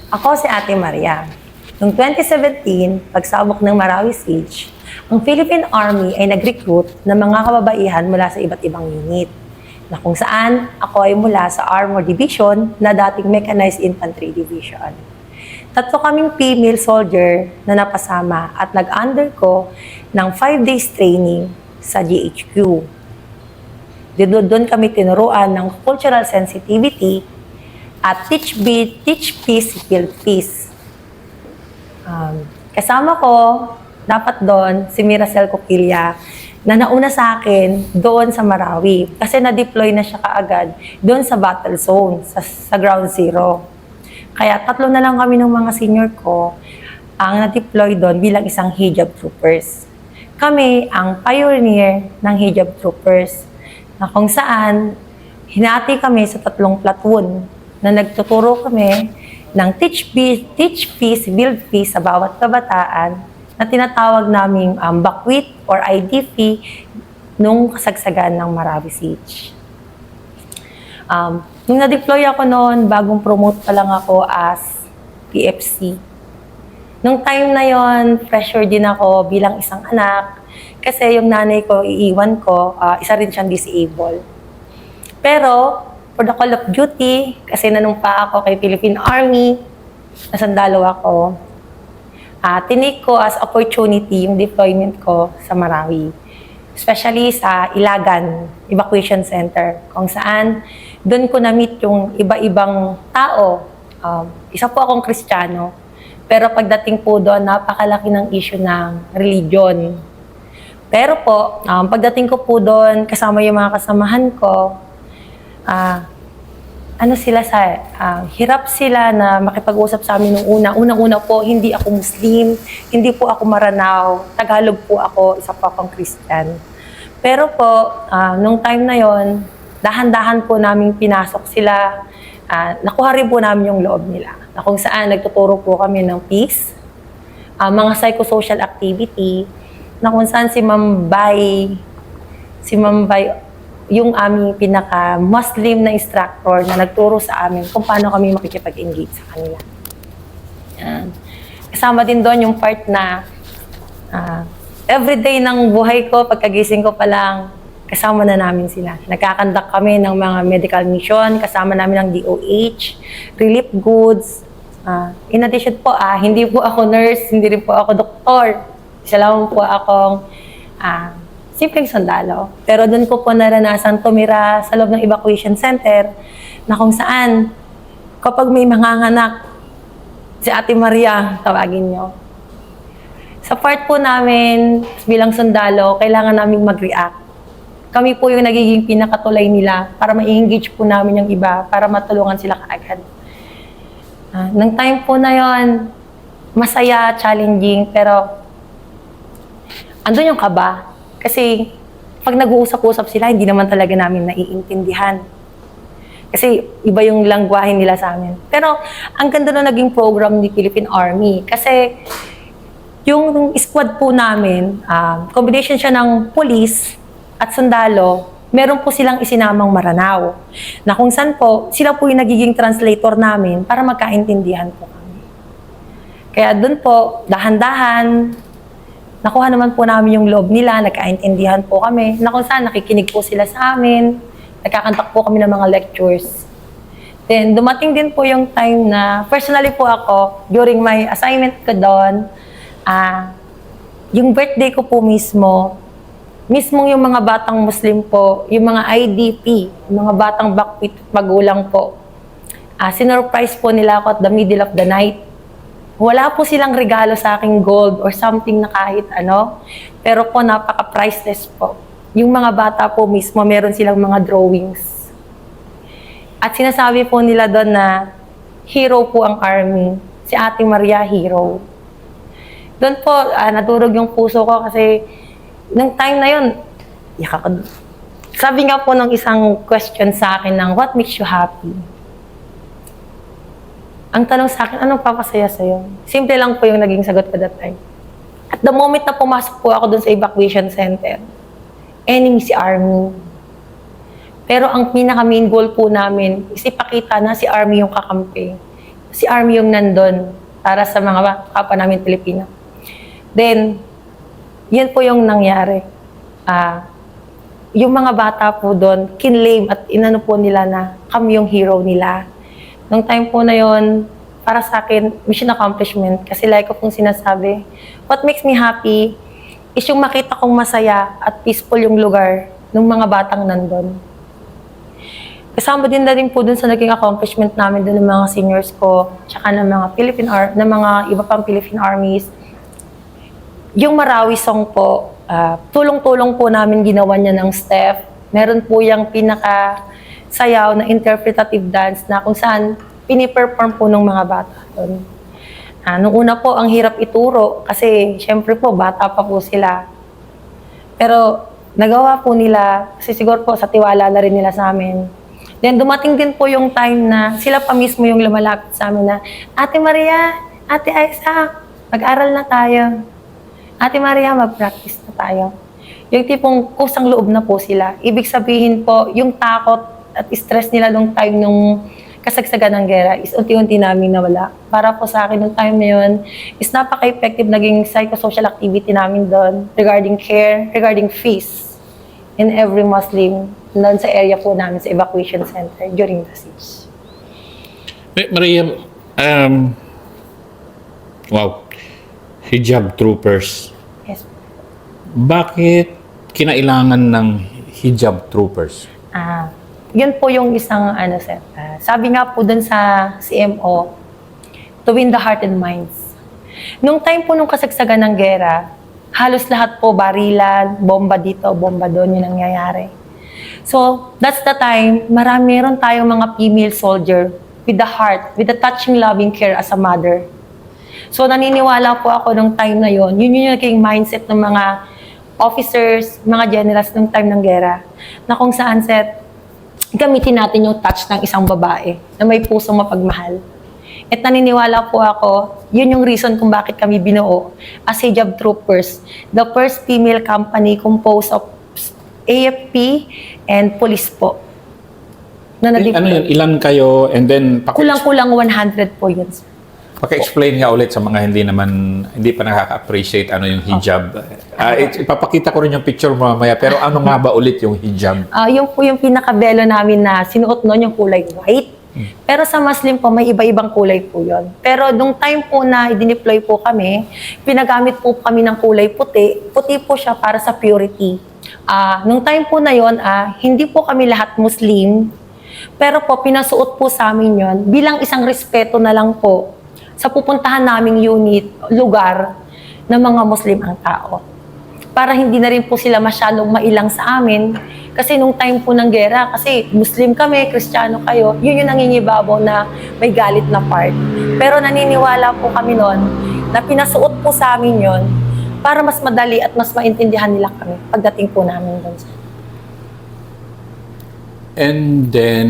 Ako si Ate Maria. Noong 2017, pagsabok ng Marawi Siege, ang Philippine Army ay nag-recruit ng mga kababaihan mula sa iba't ibang unit, na kung saan ako ay mula sa Armor Division na dating Mechanized Infantry Division. Tatlo kaming female soldier na napasama at nag-undergo ng 5 days training sa GHQ. Doon kami tinuruan ng cultural sensitivity at teach peace, build peace. Kasama ko, dapat doon, si Miracel Coquilla, na nauna sa akin doon sa Marawi. Kasi na-deploy na siya kaagad doon sa battle zone, sa ground zero. Kaya tatlo na lang kami ng mga senior ko ang na-deploy doon bilang isang hijab troopers. Kami ang pioneer ng hijab troopers, na kung saan hinati kami sa 3 platoon na nagtuturo kami ng teach peace, build peace sa bawat kabataan na tinatawag naming BACWIT or IDP nung kasagsagan ng Marawi Siege. Nung na-deploy ako noon, bagong promote pa lang ako as PFC. Nung time na yon, pressure din ako bilang isang anak kasi yung nanay ko, iiwan ko, isa rin siyang disabled. Pero, for the call of duty, kasi nanumpa ako kay Philippine Army, nasandalo ako, tinake ko as opportunity yung deployment ko sa Marawi. Especially sa Ilagan Evacuation Center, kung saan doon ko na-meet yung iba-ibang tao. Isa po akong Kristiyano, pero pagdating po doon, napakalaki ng issue ng religion. Pero po, pagdating ko po doon, kasama yung mga kasamahan ko, hirap sila na makipag-usap sa amin nung una. Unang-una po, hindi ako Muslim, hindi po ako Maranao, Tagalog po ako, isa po akong Christian. Pero po, nung time na yon, dahan-dahan po namin pinasok sila, nakuha rin po namin yung loob nila, na kung saan nagtuturo po kami ng peace, mga psychosocial activity, na kung saan si Ma'am Bay, yung aming pinaka-Muslim na instructor na nagturo sa amin kung paano kami makikipag-engage sa kanila. Kasama din doon yung part na everyday ng buhay ko, pagkagising ko pa lang, kasama na namin sila. Nagkakandak kami ng mga medical mission, kasama namin ng DOH, relief goods. In addition po, hindi po ako nurse, hindi rin po ako doktor. Isa lang po akong simpleng sundalo. Pero doon ko po naranasan tumira sa loob ng evacuation center na kung saan kapag may manganganak, si Ate Maria, tawagin nyo. Sa part po namin bilang sundalo, kailangan naming mag-react. Kami po yung nagiging pinakatulay nila para ma-engage po namin yung iba, para matulungan sila kaagad. Nang time po na yon, masaya, challenging, pero andun yung kaba. Kasi pag nag-uusap-usap sila, hindi naman talaga namin naiintindihan. Kasi iba yung langwahe nila sa amin. Pero ang ganda na naging program ni Philippine Army. Kasi yung squad po namin, combination siya ng police at sundalo, meron po silang isinamang Maranao. Na kung saan po, sila po yung nagiging translator namin para magkaintindihan po kami. Kaya doon po, dahan-dahan, nakuha naman po namin yung loob nila, nagkaintindihan po kami, na kung saan nakikinig po sila sa amin, nagkakantak po kami ng mga lectures. Then, dumating din po yung time na, personally po ako, during my assignment ko doon, yung birthday ko po mismong yung mga batang Muslim po, yung mga IDP, yung mga batang BACWIT magulang po, sinurprise po nila ako at the middle of the night. Wala po silang regalo sa aking gold or something na kahit ano. Pero po, napaka-priceless po. Yung mga bata po mismo, meron silang mga drawings. At sinasabi po nila doon na hero po ang Army. Si Ate Maria, hero. Doon po, naturog yung puso ko kasi nung time na yun, sabi nga po ng isang question sa akin ng, what makes you happy? Ang tanong sa akin, anong papasaya sa'yo? Simple lang po yung naging sagot ko that time. At the moment na pumasok po ako dun sa evacuation center, enemy si Army. Pero ang pinaka-main goal po namin is ipakita na si Army yung kakampi. si Army yung nandun para sa mga kapwa namin Pilipino. Then, yun po yung nangyari. Yung mga bata po doon, kinlaim at inano po nila na kami yung hero nila. Nung time po na yon, para sa akin, mission accomplishment. Kasi like ko pong sinasabi, what makes me happy is yung makita kong masaya at peaceful yung lugar ng mga batang nandun. Kasama din na rin po dun sa naging accomplishment namin dun ng mga seniors ko, tsaka ng mga ng mga iba pang Philippine armies. Yung Marawi song po, tulong-tulong po namin ginawa niya ng step. Meron po yung pinaka-sayaw na interpretative dance na kung saan piniperform po ng mga bata doon. Nung una po, ang hirap ituro kasi syempre po, bata pa po sila. Pero nagawa po nila, kasi siguro po sa tiwala na rin nila sa amin. Then dumating din po yung time na sila pa mismo yung lumalapit sa amin na, Ate Maria, Ate Aiza, mag-aral na tayo. Ate Maria, mag-practice na tayo. Yung tipong kusang loob na po sila. Ibig sabihin po, yung takot at stress nila nung time nung kasagsagan ng gera is unti-unti namin nawala. Para po sa akin, nung time na yun, is napaka-effective naging psychosocial activity namin doon regarding care, regarding fees in every Muslim doon sa area po namin sa evacuation center during the siege. Maria, wow, hijab troopers. Yes. Bakit kinailangan ng hijab troopers? Yun po yung isang sir. Sabi nga po dun sa CMO, to win the heart and minds. Nung time po nung kasagsagan ng gera, halos lahat po barilan, bomba dito, bomba doon, yun ang nangyayari. So, that's the time, meron tayong mga female soldier with the heart, with the touching loving care as a mother. So, naniniwala po ako nung time na yun yung naging mindset ng mga officers, mga generals nung time ng gera, na kung saan set, gamitin natin yung touch ng isang babae na may pusong mapagmahal. At naniniwala po ako, yun yung reason kung bakit kami binuo as hijab troopers, the first female company composed of AFP and police po. Ano yun? Ilan kayo? And then, kulang-kulang 100 po yun, sir. Paki-explain nga ulit sa mga hindi pa nakaka-appreciate ano yung hijab. Ipapakita ko rin yung picture mamaya, pero ano nga ba ulit yung hijab? Yung po yung pinaka-belo namin na sinuot noon yung kulay white. Pero sa Muslim po, may iba-ibang kulay po yun. Pero nung time po na i-deploy po kami, pinagamit po kami ng kulay puti. Puti po siya para sa purity. Nung time po na yon, hindi po kami lahat Muslim. Pero po, pinasuot po sa amin yon bilang isang respeto na lang po sa pupuntahan naming unit, lugar ng mga Muslim ang tao. Para hindi na rin po sila masyadong mailang sa amin. Kasi nung time po ng gera, kasi Muslim kami, Kristiyano kayo, yun yung nangingibabaw na may galit na part. Pero naniniwala po kami noon na pinasuot po sa amin yon para mas madali at mas maintindihan nila kami pagdating po namin doon. And then,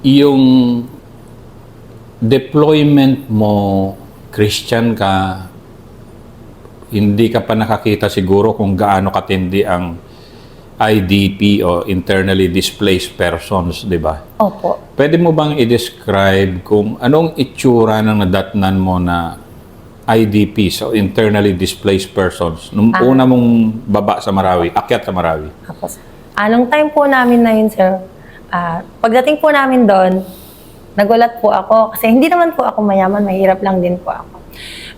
yung deployment mo, Christian ka, hindi ka pa nakakita siguro kung gaano katindi ang IDP o internally displaced persons, di ba? Opo. Pwede mo bang i-describe kung anong itsura ng nadatnan mo na IDPs o internally displaced persons nung una mong baba sa Marawi, akyat sa Marawi? Opo, sir. Nung time po namin na yun, sir, pagdating po namin doon, nagulat po ako kasi hindi naman po ako mayaman, mahirap lang din po ako.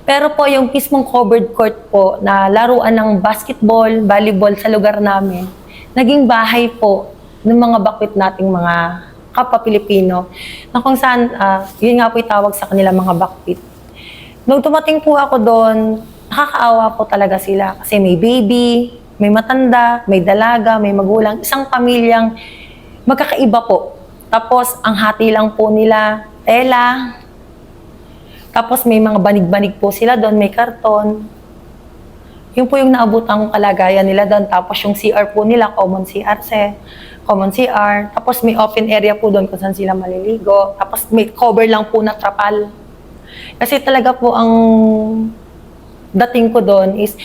Pero po yung mismong covered court po na laruan ng basketball, volleyball sa lugar namin, naging bahay po ng mga bakwit nating mga kapwa Pilipino na kung saan, yun nga po itawag sa kanila mga bakwit. Nung tumating po ako doon, nakakaawa po talaga sila kasi may baby, may matanda, may dalaga, may magulang, isang pamilyang magkakaiba po. Tapos, ang hati lang po nila, tela. Tapos, may mga banig-banig po sila doon, may karton. Yun po yung naabutang kalagayan nila doon. Tapos, yung CR po nila, common CR. Tapos, may open area po doon kung saan sila maliligo. Tapos, may cover lang po na trapal. Kasi talaga po ang dating ko doon is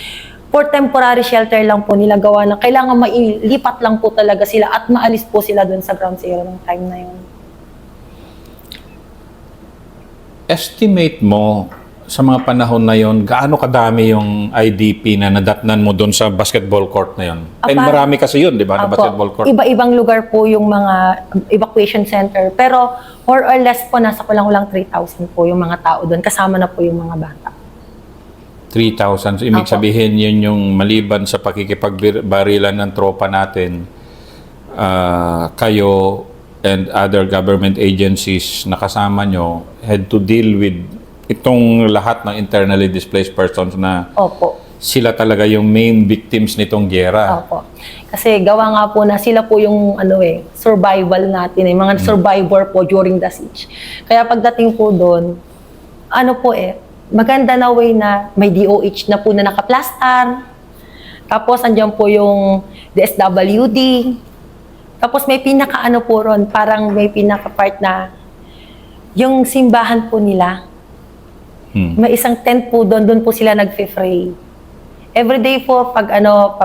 for temporary shelter lang po nila gawa na kailangan mailipat lang po talaga sila at maalis po sila doon sa ground zero ng time na yun. estimate mo sa mga panahon na yon, gaano kadami yung IDP na nadatnan mo doon sa basketball court na yon? And marami kasi yun, di ba, na Opo, basketball court? iba-ibang lugar po yung mga evacuation center. Pero more or less po, nasa kulang-kulang 3,000 po yung mga tao doon. Kasama na po yung mga bata. 3,000. So, ibig Opo. sabihin yun yung maliban sa pakikipagbarilan ng tropa natin, kayo and other government agencies na kasama nyo had to deal with itong lahat ng internally displaced persons na Opo. sila talaga yung main victims nitong giyera. Opo. Kasi gawa nga po na sila po yung survival natin, mga survivor po during the siege. Kaya pagdating po doon, maganda na way na may DOH na po na nakaplastar. Tapos andyan po yung DSWD. Tapos may pinaka po ron, parang may pinaka part na yung simbahan po nila. May isang tent po doon po sila nagpe-pray. Everyday po, pag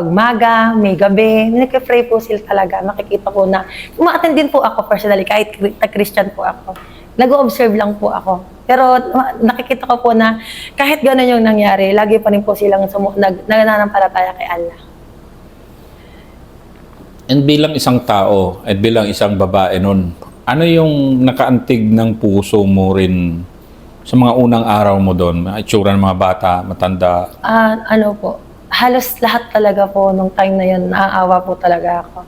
maga, may gabi, nagpe-pray po sila talaga. Makikita ko na, uma-attend din po ako personally, kahit Christian po ako. Nag-observe lang po ako. Pero nakikita ko po na kahit gano'n yung nangyari, lagi pa rin po silang nananampalataya kay Allah. And bilang isang tao at bilang isang babae nun, ano yung nakaantig ng puso mo rin sa mga unang araw mo doon? Itsura ng mga bata, matanda? Halos lahat talaga po nung time na yun, naaawa po talaga ako.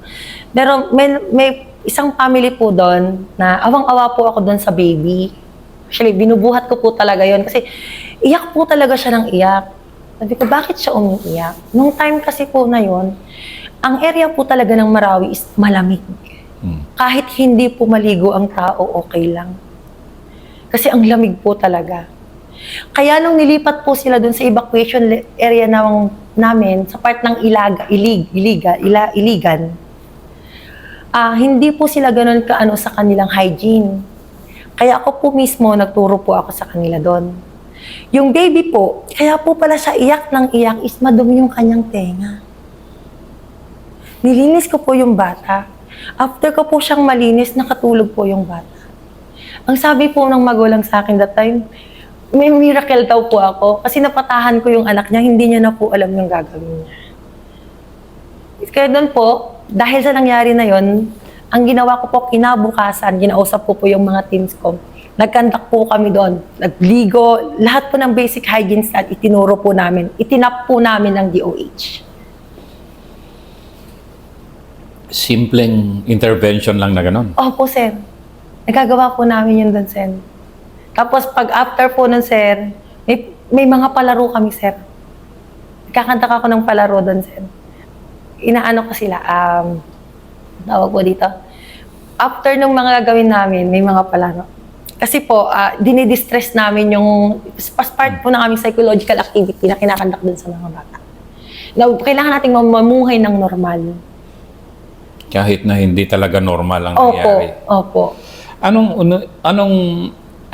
Pero may isang family po doon na awang-awa po ako doon sa baby. Actually, binubuhat ko po talaga yun kasi iyak po talaga siya ng iyak. Sabi ko, bakit siya umiiyak? Nung time kasi po na yun, ang area po talaga ng Marawi is malamig. Kahit hindi po maligo ang tao, okay lang. Kasi ang lamig po talaga. Kaya nung nilipat po sila doon sa evacuation area namin, sa part ng Iligan, hindi po sila ganun sa kanilang hygiene. Kaya ako po mismo, nagturo po ako sa kanila doon. Yung baby po, kaya po pala siya iyak ng iyak is madumi yung kanyang tenga. Nilinis ko po yung bata. After ko po siyang malinis, nakatulog po yung bata. Ang sabi po ng magulang sa akin that time, may miracle daw po ako kasi napatahan ko yung anak niya, hindi niya na po alam yung gagawin niya. Kaya doon po, dahil sa nangyari na yon, ang ginawa ko po kinabukasan, ginausap ko po yung mga teams ko. Nagkandak po kami doon, nagligo, lahat po ng basic hygiene at itinuro po namin, itinap po namin ng DOH. Simpleng intervention lang na gano'n? Opo, sir. Nagagawa po namin yun doon, sir. Tapos pag after po nun, sir, may mga palaro kami, sir. Nagkakantak ako ng palaro doon, sir. Inaano ko sila, tawag po dito. After nung mga gagawin namin, may mga palaro. Kasi po, dinidistress namin yung, part po na kami psychological activity na kinakandak doon sa mga bata. Na kailangan nating mamuhay ng normal. Kahit na hindi talaga normal ang nangyari. Opo. Anong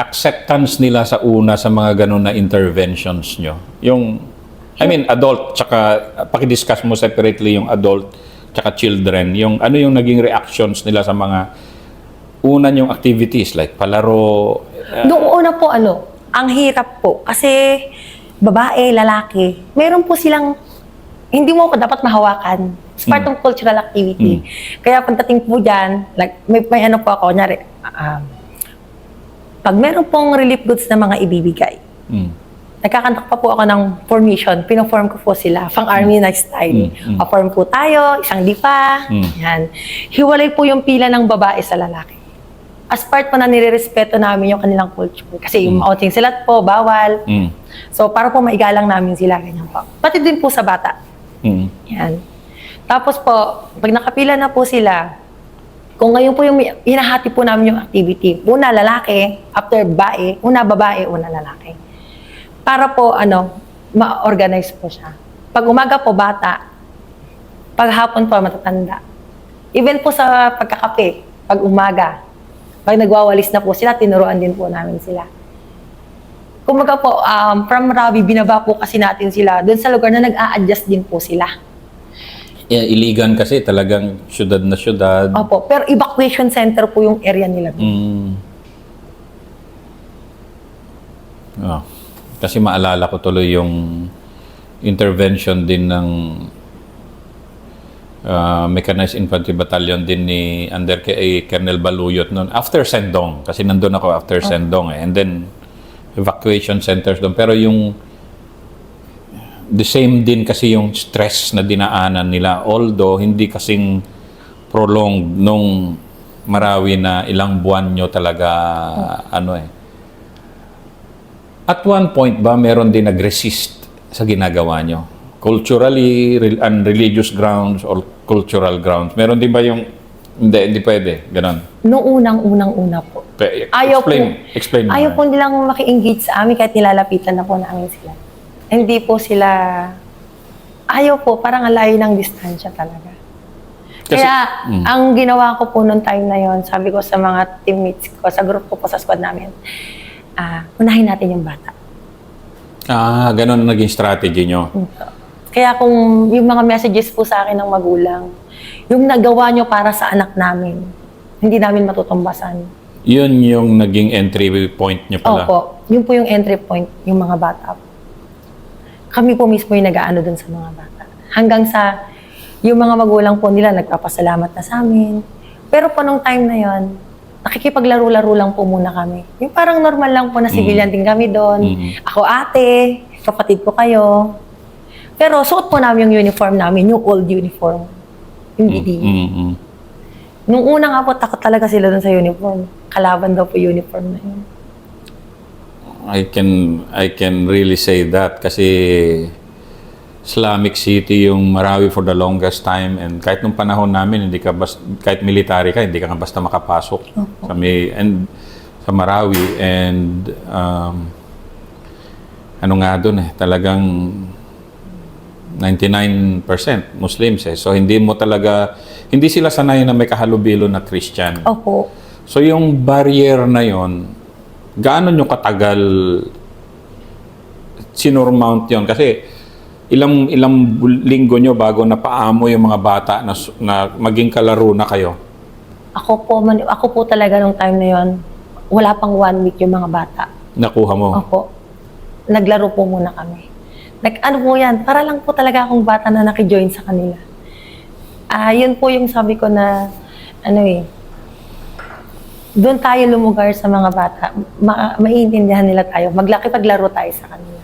acceptance nila sa una sa mga ganun na interventions nyo? Adult, tsaka pakidiscuss mo separately yung adult tsaka children. Ano yung naging reactions nila sa mga una yung activities like palaro? Noong una po, ang hirap po. Kasi babae, lalaki, meron po silang, hindi mo ko dapat mahawakan. It's part of cultural activity. Kaya pagdating po dyan, like, may po ako, kunyari, pag meron pong relief goods na mga ibibigay, nagkakantak pa po ako ng formation, pinoform ko po sila, pang-army na style. Pa-form po tayo, isang dipa, yan. Hiwalay po yung pila ng babae sa lalaki. As part po na nire-respeto namin yung kanilang culture. Kasi yung outing silat po, bawal. So, para po maigalang namin sila, ganyan po. Pati din po sa bata. Yan. Tapos po, pag nakapila na po sila, kung ngayon po yung hinahati po namin yung activity, una lalaki, after babae, una babae, una lalaki. Para po, ma-organize po siya. Pag umaga po, bata. Pag hapon po, matatanda. Even po sa pagkakape, pag umaga, pag nagwawalis na po sila, tinuruan din po namin sila. Kumaga po, from Rabi, binaba po kasi natin sila doon sa lugar na nag-a-adjust din po sila. Iligan kasi talagang syudad na syudad. Opo, pero evacuation center po yung area nila. Oh. Kasi maalala ko tuloy yung intervention din ng Mechanized Infantry Battalion din ni under kay Colonel Baluyot noon after Sendong, kasi nandun ako after Sendong and then evacuation centers doon, pero yung the same din kasi yung stress na dinaanan nila, although hindi kasing prolonged nung Marawi na ilang buwan nyo talaga At one point ba meron din nag-resist sa ginagawa nyo? Culturally and religious grounds or cultural grounds. Meron din ba yung hindi pwede, ganon? Noong unang-una po. Explain mo. Ayaw po nilang maki-engage sa amin kahit nilalapitan na po namin sila. Hindi po sila, ayaw po, parang alayo ng distansya talaga. Kaya, ang ginawa ko po noong time na yon, sabi ko sa mga teammates ko, sa group ko po sa squad namin, unahin natin yung bata. Ganon naging strategy nyo. Kaya kung yung mga messages po sa akin ng magulang, yung nagawa nyo para sa anak namin, hindi namin matutumbasan. Yun yung naging entry point nyo pala? Opo. Yun po yung entry point, yung mga bata. Kami po mismo yung nag-aano dun sa mga bata. Hanggang sa, yung mga magulang po nila, nagpapasalamat na sa amin. Pero po nung time na yon, nakikipaglaro-laro lang po muna kami. Yung parang normal lang po na civilian din kami doon. Ako ate, kapatid ko kayo. Pero suot po namin yung uniform namin, yung old uniform. Yung BDE. Nung una nga po, takot talaga sila dun sa uniform. Kalaban daw po uniform na yun. I can really say that kasi Islamic City yung Marawi for the longest time, and kahit nung panahon namin kahit military ka hindi ka basta makapasok sa Marawi and talagang 99% Muslims so hindi sila sanay na may kahalubilo na Christian. Opo. So yung barrier na yon, gaano nyo katagal sinurmount yon? Kasi ilang linggo nyo bago napaamo yung mga bata na maging kalaro na kayo? Ako po talaga nung time na yon, wala pang 1 week yung mga bata. Nakuha mo? Opo. Naglaro po muna kami. Ano po yan, para lang po talaga akong bata na nakijoin sa kanila. Yun po yung sabi ko na, doon tayo lumugar sa mga bata. Maiintindihan nila tayo. Paglaro tayo sa kanila.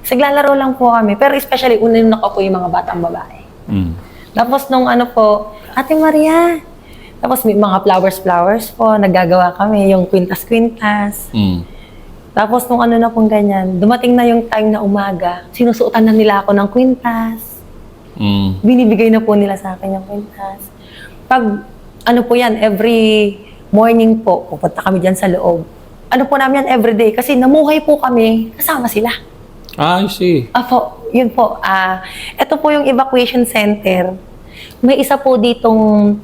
Saglalaro lang po kami. Pero especially, unang ako yung mga batang babae. Tapos nung Ate Maria. Tapos may mga flowers po, naggagawa kami. Yung kwintas-kwintas. Tapos nung na pong ganyan, dumating na yung time na umaga, sinusuotan na nila ako ng kwintas. Binibigay na po nila sa akin yung kwintas. Pag, po yan, every morning po, pupunta kami dyan sa loob. Po namin yan everyday, kasi namuhay po kami, kasama sila. I see. Yun po. Ito po yung evacuation center. May isa po ditong,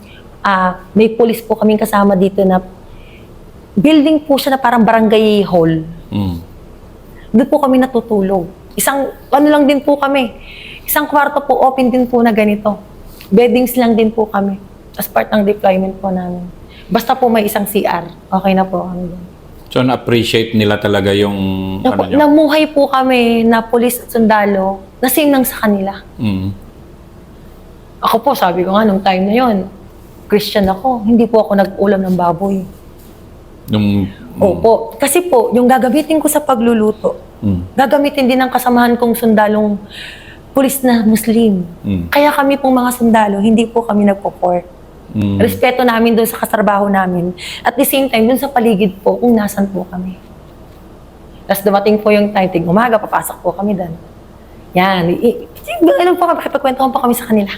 may police po kaming kasama dito na building po siya na parang barangay hall. Doon po kami natutulog. Lang din po kami. Isang kwarto po, open din po na ganito. Beddings lang din po kami. As part ng deployment po namin. Basta po may isang CR, okay na po kami doon. So, na-appreciate nila talaga yung nyo? Namuhay po kami na pulis at sundalo na same lang sa kanila. Ako po, sabi ko nga, nung time na yon, Christian ako, hindi po ako nag-ulam ng baboy. Opo. Kasi po, yung gagamitin ko sa pagluluto, gagamitin din ng kasamahan kong sundalong pulis na Muslim. Kaya kami pong mga sundalo, hindi po kami nagpo-pork. Respeto namin doon sa katrabaho namin. At the same time, doon sa paligid po, kung nasan po kami. Tapos dumating po yung time, umaga, papasok po kami doon. Yan. Ganun po, makipagkwentuhan po kami sa kanila.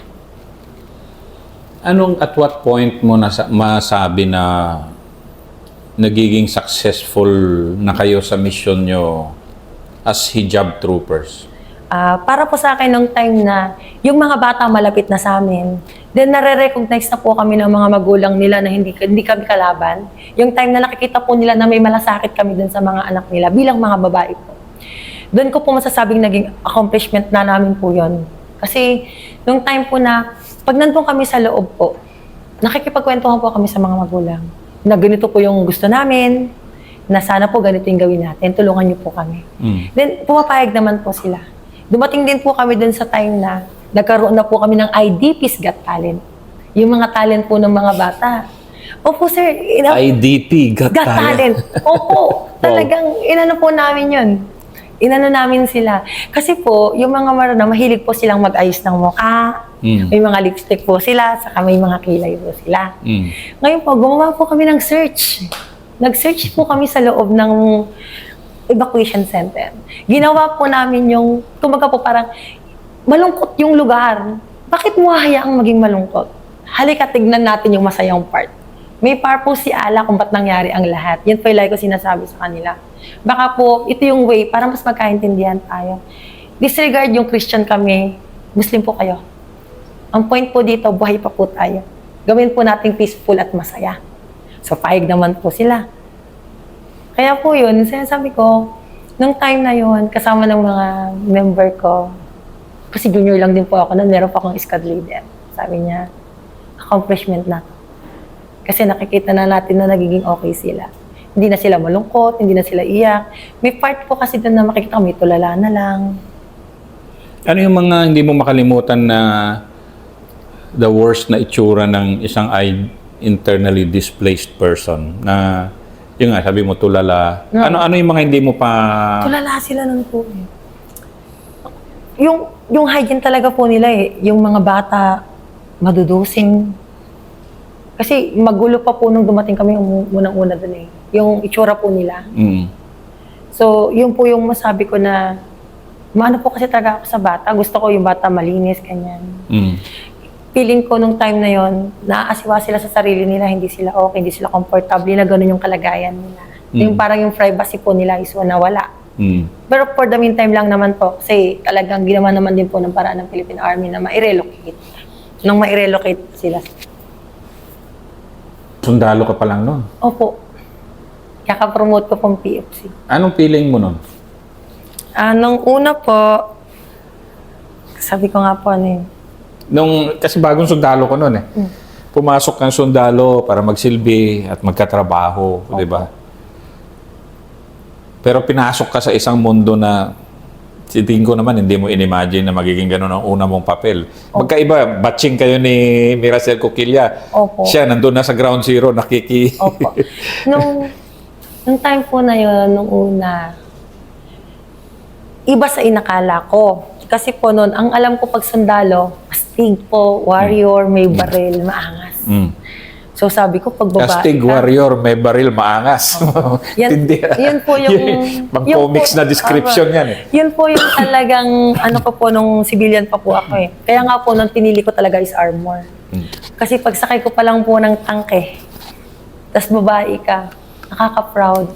At what point mo masabi na nagiging successful na kayo sa mission nyo as hijab troopers? Para po sa akin nung time na yung mga bata malapit na sa amin, then nare-recognize na po kami ng mga magulang nila na hindi kami kalaban. Yung time na nakikita po nila na may malasakit kami dun sa mga anak nila bilang mga babae po. Doon ko po masasabing naging accomplishment na namin po yon. Kasi nung time po na pag nandun kami sa loob po, nakikipagkwentuhan po kami sa mga magulang na ganito po yung gusto namin, na sana po ganito yung gawin natin, tulungan niyo po kami. Then, pumapayag naman po sila. Dumating din po kami dun sa time na nagkaroon na po kami ng IDP's Got Talent. Yung mga talent po ng mga bata. Opo, sir. IDP, Got Talent. Opo. Talagang inano po namin yun. Inano namin sila. Kasi po, yung mga marana, mahilig po silang mag-ayos ng mukha. May mga lipstick po sila, saka may mga kilay po sila. Ngayon po, gumawa po kami ng search. Nag-search po kami sa loob ng evacuation center. Ginawa po namin yung, kumaga po parang, malungkot yung lugar. Bakit mo hayaang maging malungkot? Halika, tignan natin yung masayang part. May purpose si Allah kung ba't nangyari ang lahat. Yan po yung lagi ko sinasabi sa kanila. Baka po, ito yung way para mas magkaintindihan tayo. Disregard yung Christian kami, Muslim po kayo. Ang point po dito, buhay pa po tayo. Gawin po natin peaceful at masaya. So, payag naman po sila. Kaya po yun, sinasabi ko, nung time na yun, kasama ng mga member ko, kasi junior lang din po ako, meron pa akong squad leader. Sabi niya, accomplishment na to. Kasi nakikita na natin na nagiging okay sila. Hindi na sila malungkot, hindi na sila iyak. May part po kasi doon na makikita may tulala na lang. Ano yung mga hindi mo makalimutan na the worst na itsura ng isang internally displaced person? Na, yun nga, sabi mo tulala. Ano yung mga hindi mo pa... Tulala sila nun po. Yung hygiene talaga po nila yung mga bata, madudusing. Kasi magulo pa po nung dumating kami unang-una dun yung itsura po nila. So, yun po yung masabi ko na, maano po kasi talaga ako sa bata. Gusto ko yung bata malinis, ganyan. Feeling ko nung time na yon, naaasiwa sila sa sarili nila, hindi sila okay, hindi sila comfortable, na gano'n yung kalagayan nila. Yung parang yung privacy po nila is nawala. Pero for the meantime lang naman po, kasi talagang ginawa naman din po ng paraan ng Philippine Army na ma-relocate. Nung ma-relocate sila. Sundalo ka pa lang nun? Opo. Kaka-promote ko pong PFC. Anong feeling mo nun? Nung una po, sabi ko nga po Kasi bagong sundalo ko nun Pumasok kang sundalo para magsilbi at magkatrabaho, di ba? Pero pinasok ka sa isang mundo na tingin ko naman hindi mo in-imagine na magiging ganun ang una mong papel. Magkaiba, batching kayo ni Miracel Coquilla. Opo. Siya nandun na sa ground zero, Opo. Nung time po na yun, nung una, iba sa inakala ko. Kasi po noon, ang alam ko pag sundalo, astig po, warrior, may baril, maangas. So sabi ko, pag babae Astig, warrior, may baril, maangas. Yan po yung... Pang-comics na description yan Yun po yung talagang, ko po, nung civilian pa po ako Kaya nga po, nung pinili ko talaga is armor. Kasi pagsakay ko pa lang po ng tangke, tas babae ka, nakaka-proud.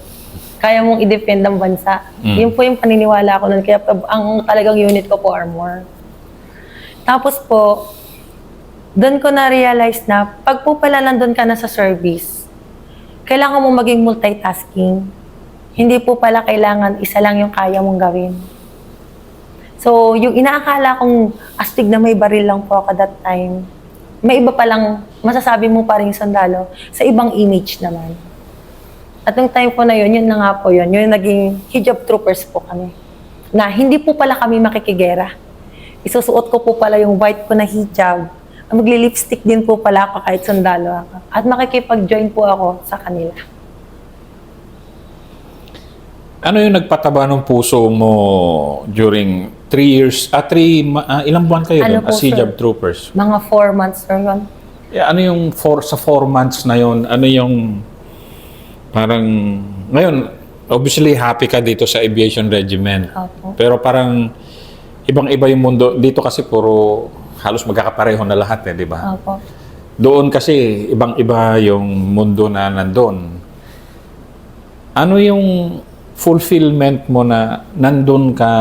Kaya mong i-defend ang bansa. Yun po yung paniniwala ko nun. Kaya ang talagang unit ko po, armor. Tapos po, doon ko na-realize na pag po pala nandun ka na sa service, kailangan mo maging multitasking. Hindi po pala kailangan isa lang yung kaya mong gawin. So, yung inaakala kong astig na may baril lang po ako that time, may iba palang masasabi mo pa rin sundalo sa ibang image naman. At yung time po na yun na nga po yun naging hijab troopers po kami. Na hindi po pala kami makikigera. Isusuot ko po pala yung white ko na hijab. Magli-lipstick din po pala ako kahit sundalo ako. At makikipag-join po ako sa kanila. Ano yung nagpataba ng puso mo during 3 years, ilang buwan kayo doon as hijab troopers? Mga 4 months na yun. Ano yung sa 4 months na yun, ano yung parang, ngayon, obviously happy ka dito sa aviation regiment. Opo. Pero parang ibang-iba yung mundo. Dito kasi puro halos magkakapareho na lahat di ba? Opo. Doon kasi ibang-iba yung mundo na nandun. Ano yung fulfillment mo na nandun ka,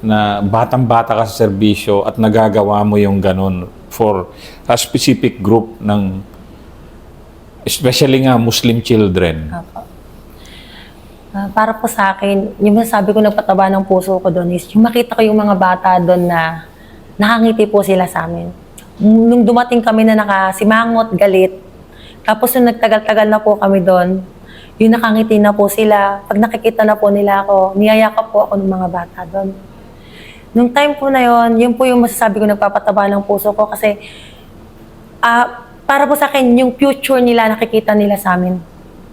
na batang-bata ka sa serbisyo at nagagawa mo yung ganun for a specific group ng, especially nga Muslim children? Opo. Para po sa akin, yung masasabi ko nagpataba ng puso ko doon is yung makita ko yung mga bata doon na nakangiti po sila sa amin. Nung dumating kami na nakasimangot, galit, tapos nung nagtagal-tagal na po kami doon, Yung nakangiti na po sila, pag nakikita na po nila ako, niyayakap po ako ng mga bata doon. Nung time po na yon, yun po yung masasabi ko nagpapataba ng puso ko kasi para po sa akin, yung future nila nakikita nila sa amin.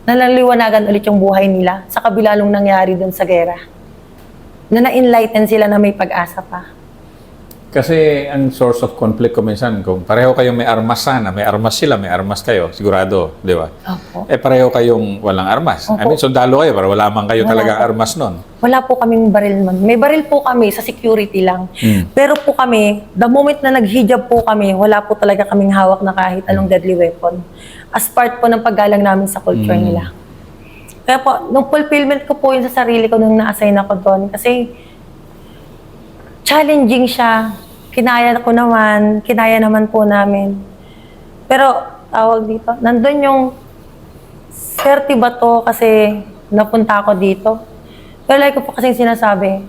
Nalaliwanagan ulit yung buhay nila sa kabila nung nangyari doon sa gera. Na na-enlighten sila na may pag-asa pa. Kasi ang source of conflict ko minsan, kung pareho kayong may armas sana, may armas sila, may armas kayo, sigurado, di ba? Opo. Pareho kayong walang armas. I Opo. mean, sundalo kayo, para wala man kayo Wala talaga po. armas nun. Wala po kaming baril man. May baril po kami sa security lang. Pero po kami, the moment na nag-hijab po kami, wala po talaga kaming hawak na kahit anong deadly weapon. As part po ng paggalang namin sa culture nila. Kaya po, nung fulfillment ko po yun sa sarili ko nung na-assign ako doon. Kasi challenging siya. Kinaya naman po namin. Pero, tawag dito, nandun yung swerte ba to kasi napunta ako dito. Pero like ko po kasing sinasabi,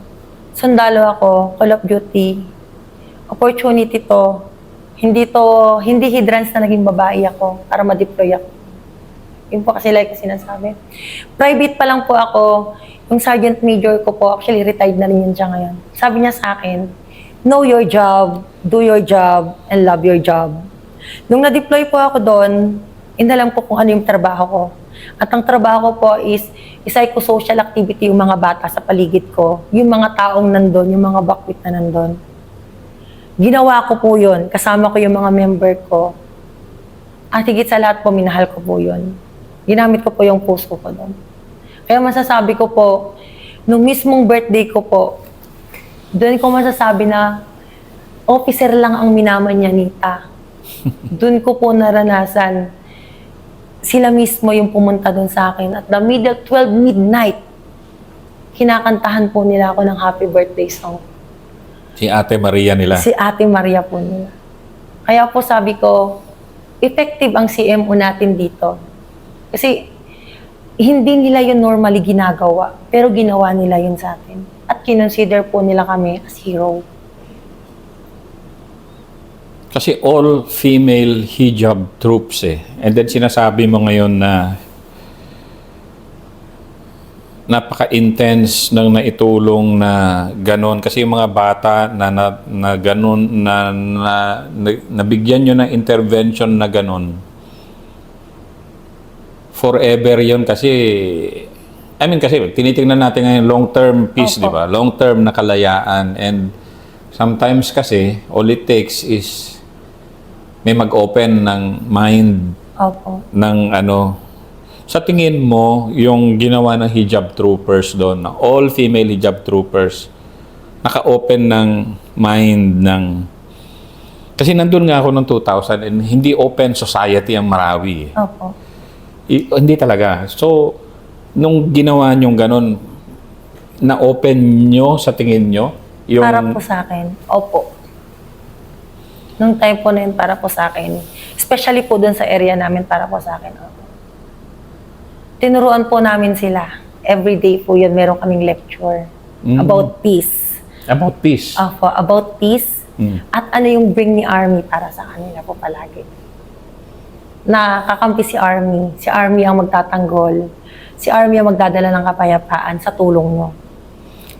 sundalo ako, Call of Duty, opportunity to, hindi hindrance na naging babae ako para ma-deploy ako. Yun po kasi like ko sinasabi. Private pa lang po ako, yung sergeant major ko po, actually retired na rin yun siya ngayon. Sabi niya sa akin, know your job, do your job, and love your job. Nung na-deploy po ako doon, inalam ko kung ano yung trabaho ko. At ang trabaho ko po is psychosocial activity yung mga bata sa paligid ko, yung mga taong nandun, yung mga bakwit na nandun. Ginawa ko po yun, kasama ko yung mga member ko. At higit sa lahat po, minahal ko po yun. Ginamit ko po yung puso ko doon. Kaya masasabi ko po, nung mismong birthday ko po, doon ko masasabi na officer lang ang minaman niya, Nita. Doon ko po naranasan. Sila mismo yung pumunta doon sa akin. At the 12 midnight, kinakantahan po nila ako ng happy birthday song. Si Ate Maria nila. Si Ate Maria po nila. Kaya po sabi ko, effective ang CMO natin dito. Kasi hindi nila yun normally ginagawa, pero ginawa nila yun sa atin. At kinonsider po nila kami as hero. Kasi all-female hijab troops And then sinasabi mo ngayon na napaka-intense ng naitulong na ganon. Kasi yung mga bata na ganon, na nabigyan nyo ng intervention na ganon, forever yun kasi kasi tinitingnan natin ngayon long-term peace, Opo. di ba? Long-term na kalayaan. And sometimes kasi, all it takes is may mag-open ng mind Opo. ng sa tingin mo, yung ginawa ng hijab troopers doon, na all-female hijab troopers, naka-open ng mind ng... Kasi nandun nga ako noong 2000 and hindi open society ang Marawi. Opo. Hindi talaga. So, nung ginawa nyong ganun, na-open nyo sa tingin nyo? Yung... Para po sa akin. Opo. Nung time po na yun, para po sa akin. Especially po dun sa area namin, para po sa akin. Opo. Tinuruan po namin sila. Every day po yun, meron kaming lecture about peace. About peace? Opo, about peace. At ano yung bring ni Army para sa kanila po palagi. Nakakampi si Army. Si Army ang magtatanggol. Si Army ang magdadala ng kapayapaan sa tulong mo.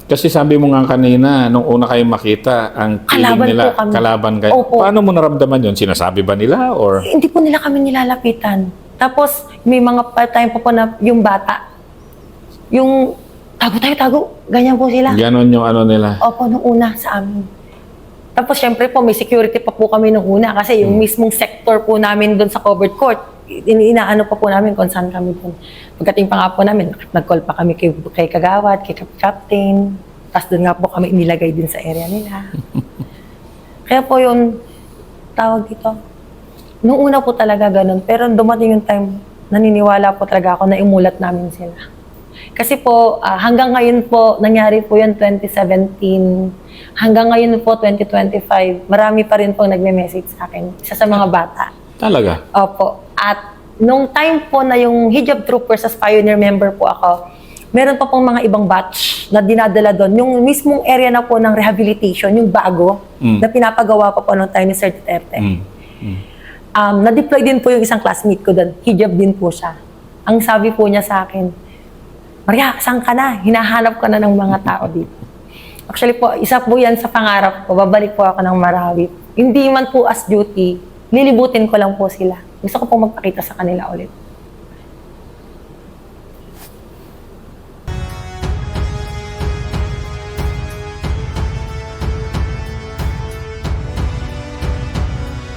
Kasi sabi mo nga kanina, nung una kayo makita, ang feeling Kalaban nila, po kami. kalaban kayo. Opo. Paano mo naramdaman yun? Sinasabi ba nila? Or... Hindi po nila kami nilalapitan. Tapos, may mga time po na yung bata, yung tago, ganyan po sila. Ganon yung nila. Opo, nung una sa amin. Tapos, syempre po, may security pa po kami nung una kasi yung mismong sector po namin doon sa covered court, inaano pa po namin kung saan kami doon. Pagdating pa nga po namin, nag-call pa kami kay Kagawad, kay Captain. Tapos doon nga po kami inilagay din sa area nila. Kaya po yung tawag dito, nung una po talaga ganun. Pero dumating yung time, naniniwala po talaga ako na imulat namin sila. Kasi po, hanggang ngayon po, nangyari po yun 2017. Hanggang ngayon po, 2025, marami pa rin pong nagme-message sa akin. Isa sa mga bata. Talaga? Opo. At nung time po na yung hijab troopers as pioneer member po ako, meron pa pong mga ibang batch na dinadala doon. Yung mismong area na po ng rehabilitation, yung bago, na pinapagawa pa po nung time ni Sir Duterte. Na-deploy din po yung isang classmate ko doon. Hijab din po siya. Ang sabi po niya sa akin, Maria, saan ka na? Hinahanap ka na ng mga tao dito. Actually po, isa po yan sa pangarap ko. Babalik po ako ng Marawi. Hindi man po as duty, lilibutin ko lang po sila. Gusto ko pong magpakita sa kanila ulit.